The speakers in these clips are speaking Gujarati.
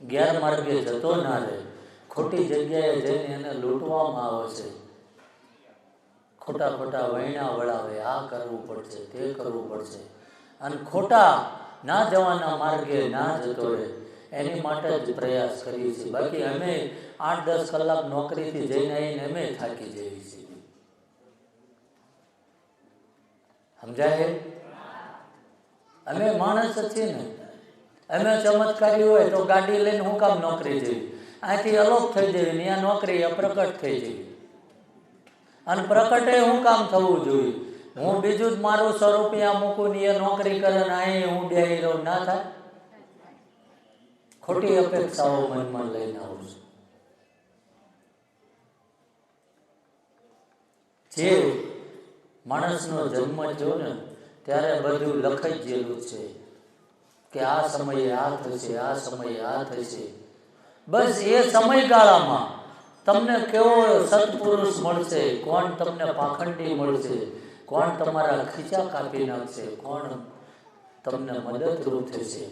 ગેરમાર્ગે જતો ના રહે, ખોટી જગ્યાએ જઈને એને લૂંટવામાં આવે છે, ખોટા ખોટા વૈણા વળાવે, આ કરવું પડશે, તે કરવું પડશે, અને ખોટા ના જવાના માર્ગે ના જતો રહે એની માટે જ પ્રયાસ કરીએ છીએ. બાકી અમે 8-10 કલાક નોકરીથી જઈને આવીને અમે થાકી જઈએ છીએ. સમજાય? અમે માણસ જ છીએ ને. અમે ચમત્કારી હોય તો ગાડી લઈને હું કામ નોકરી જઈએ? અહીંથી અલોપ થઈ જઈએ, ત્યાં નોકરી અપ્રકટ થઈ જઈએ. અને પ્રકટે હું કામ થવું જોઈએ? હું બીજું જ મારું 100 રૂપિયા મૂકું ને એ નોકરી કરે ને અહીં હું બેહી રહું, ના થાય? ખોટી અપેક્ષાઓ મનમાં લઈને આવું છું. જે માણસનો જન્મ થયો ને ત્યારે બધું લખાઈ ગયેલું છે કે આ સમયે આ થશે, આ સમયે આ થશે. બસ એ સમયગાળામાં તમને કેવો સત્પુરુષ મળશે, કોણ તમને પાખંડી મળશે, કોણ તમારા ખીચા કાપી નાખશે, કોણ તમને મદદરૂપ થશે,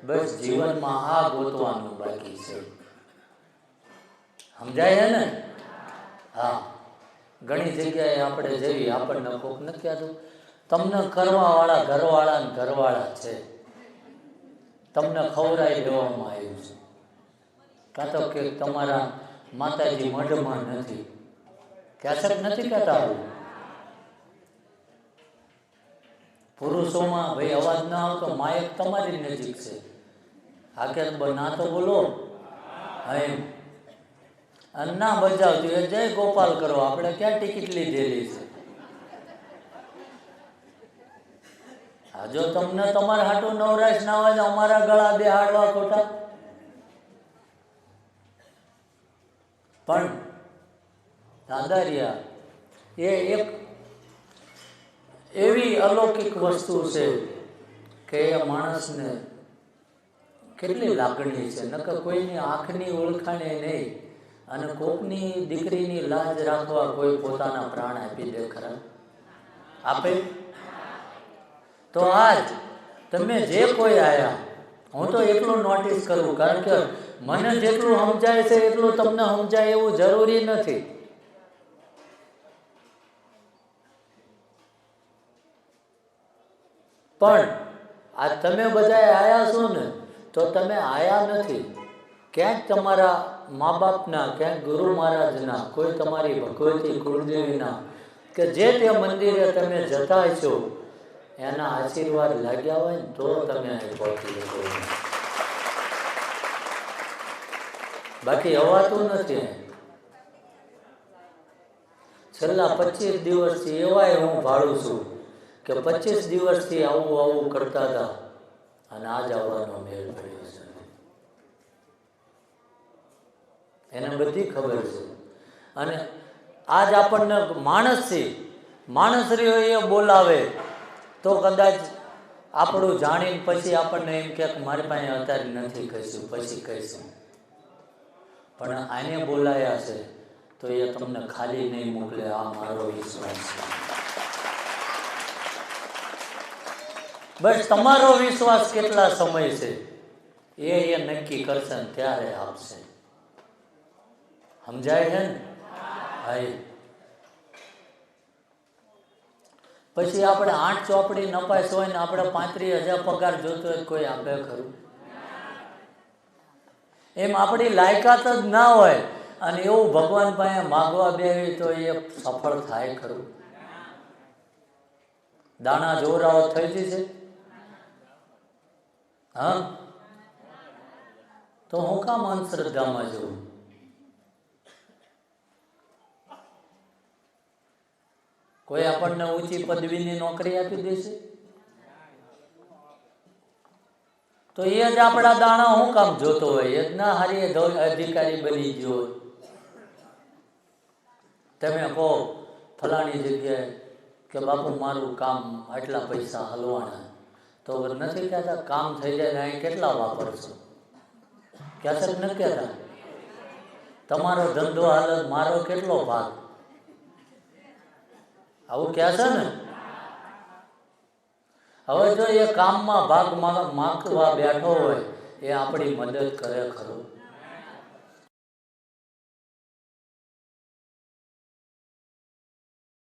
બસ જીવનમાં આ ગોતવાનું બાકી છે. સમજાય ને? હા. ઘણી જગ્યાએ આપણે જઈએ, આપણને કોક નથી કહેતું તમને કરવાવાળા ઘરવાળા ને ઘરવાળા છે, તમને ખવડાવી દેવામાં આવ્યું છે, કાં તો કે તમારા માતાજી મઢમાં નથી. ક્યાંક નથી કહેતા? પુરુષોમાં ભાઈ અવાજ ના આવતો, માયક તમારી નજીક છે. આ કે ના તો બોલો. એમ અને ના બજાવતી હોય જય ગોપાલ કરો, આપણે ક્યાં ટિકિટ લીધેલી છે? હા, જો તમને તમારા હાટું નવરાશ ના હોય અમારા ગળા બેહાડવા ખોટા. પણ દાદારિયા એ એક એવી અલૌકિક વસ્તુ છે કે એ માણસને કેટલી લાગણી છે. નકર કોઈની આંખની ઓળખાણે નહીં અને કોકની દીકરીની લાજ રાખવા કોઈ પોતાના પ્રાણ આપી દે ખરા? આપે? તો આજ તમે જે કોઈ આયા, હું તો એટલું નોટિસ કરું, કારણ કે મને જેટલું સમજાય છે એટલું તમને સમજાય એવું જરૂરી નથી. પણ આ તમે બધા આયા છો ને, તો તમે આયા નથી ક્યાંક તમારા મા બાપના, ક્યાંક ગુરુ મહારાજના, કોઈ તમારી ભગવતી કુળદેવીના કે જે તે મંદિરે તમે જતા છો એના આશીર્વાદ લાગ્યા હોય ને તો તમે અહીં પહોંચી શકો. બાકી હવાતું નથી. છેલ્લા 25 દિવસથી એવાય હું ભાડું છું કે 25 દિવસથી આવું આવું કરતા હતા અને આજ આવવાનો મેળ પડ્યો છે. એને બધી ખબર છે. અને આજ આપણને માણસ રહ્યો એ બોલાવે તો કદાચ આપણું જાણીને પછી આપણને એમ કે મારી પાસે અત્યારે નથી, કહીશું પછી કહીશું. પણ આને બોલાયા છે તો એ તમને ખાલી નહીં મોકલે, આ મારો વિશ્વાસ છે. બસ તમારો વિશ્વાસ કેટલા સમય છે એ નક્કી કરશે ને ત્યારે આપશે. સમજાય છે ને? હા. પછી આપણે 8 ચોપડી નપાસ હોય ને આપણે 35,000 પગાર જોતો હોય કોઈ આપે ખરું? એમ આપણી લાયકાત જ ના હોય અને એવું ભગવાન પાસે માગવા બેહી તો એ સફળ થાય ખરું? દાણા જોરાઓ થઈ જશે. હા, તો હું કામ અંધશ્રદ્ધામાં જવું? કોઈ આપણને ઊંચી પદવીની નોકરી આપી દેશે તો એ જ આપણા દાણા હું કામ જોતો હોય? એ જ ના હારી અધિકારી બની ગયો. તમે કહો ફલાણી જગ્યાએ કે બાપુ મારું કામ આટલા પૈસા હલવાના, તો નથી કહેતા કામ થઈ જાય અહીં કેટલા વાપરશો? ક્યાં નથી કહેતા તમારો ધંધો હાલત મારો કેટલો ભાગ? આવું કહે છે ને. હવે જો એ કામમાં ભાગ માગવા બેઠો હોય એ આપણી મદદ કરે ખરો?